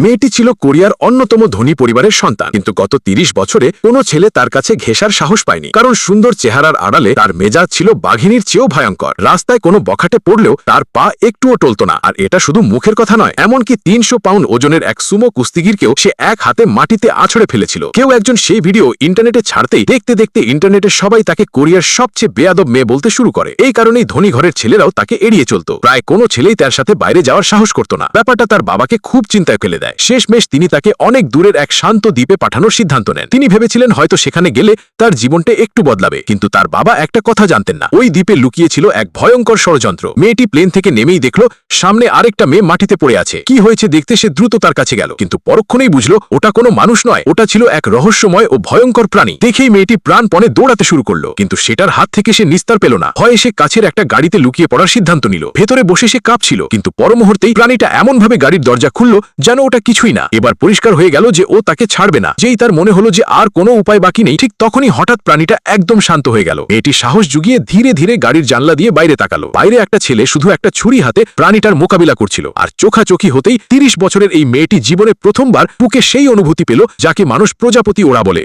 মেয়েটি ছিল কোরিয়ার অন্যতম ধনী পরিবারের সন্তান, কিন্তু গত ৩০ বছরে কোনো ছেলে তার কাছে ঘেঁষার সাহস পায়নি, কারণ সুন্দর চেহারার আড়ালে তার মেজাজ ছিল বাঘিনীর চেয়েও ভয়ঙ্কর। রাস্তায় কোনো বখাটে পড়লেও তার পা একটুও টলত না। আর এটা শুধু মুখের কথা নয়, এমনকি ৩০০ পাউন্ড ওজনের এক সুমো কুস্তিগিরকেও সে এক হাতে মাটিতে আছড়ে ফেলেছিল। কেউ একজন সেই ভিডিও ইন্টারনেটে ছাড়তেই দেখতে দেখতে ইন্টারনেটের সবাই তাকে কোরিয়ার সবচেয়ে বেয়াদব মেয়ে বলতে শুরু করে। এই কারণেই ধনী ঘরের ছেলেরাও তাকে এড়িয়ে চলত। প্রায় কোনো ছেলেই তার সাথে বাইরে যাওয়ার সাহস করত না। ব্যাপারটা তার বাবাকে খুব চিন্তায় ফেলে দেয়। শেষমেশ তিনি তাকে অনেক দূরের এক শান্ত দ্বীপে পাঠানোর সিদ্ধান্ত নেন। তিনি ভেবেছিলেন হয়তো সেখানে গেলে তার জীবনটা একটু বদলাবে, কিন্তু তার বাবা একটা কথা জানতেন না, ওই দ্বীপে লুকিয়েছিল এক ভয়ঙ্কর ষড়যন্ত্র। মেয়েটি প্লেন থেকে নেমেই দেখলো সামনে আরেকটা মেয়ে মাটিতে পড়ে আছে। কি হয়েছে দেখতে সে দ্রুত তার কাছে গেল, কিন্তু পরক্ষণেই বুঝলো ওটা কোনো মানুষ নয়, ওটা ছিল এক রহস্যময় ও ভয়ঙ্কর প্রাণী। দেখেই মেয়েটি প্রাণপণে দৌড়াতে শুরু করলো, কিন্তু সেটার হাত থেকে সে নিস্তার পেল না। হয় সে কাছের একটা গাড়িতে লুকিয়ে পড়ার সিদ্ধান্ত নিল। ভেতরে বসে সে কাঁপছিল, কিন্তু পর মুহূর্তেই প্রাণীটা এমনভাবে গাড়ির দরজা খুলল যেন ওটা কিছুই না। এবার পরিষ্কার হয়ে গেল যে ও তাকে ছাড়বে না। যেই তার মনে হলো যে আর কোনো উপায় বাকি নেই, ঠিক তখনই হঠাৎ প্রাণীটা একদম শান্ত হয়ে গেল। মেয়েটি সাহস জুগিয়ে ধীরে ধীরে গাড়ির জানলা দিয়ে বাইরে তাকালো। বাইরে একটা ছেলে শুধু একটা ছুরি হাতে প্রাণীটার মোকাবিলা করছিল। আর চোখাচোখি হতেই ৩০ বছরের এই মেয়েটি জীবনে প্রথমবার বুকে সেই অনুভূতি পেল যাকে মানুষ প্রজাপতি ওড়া বলে।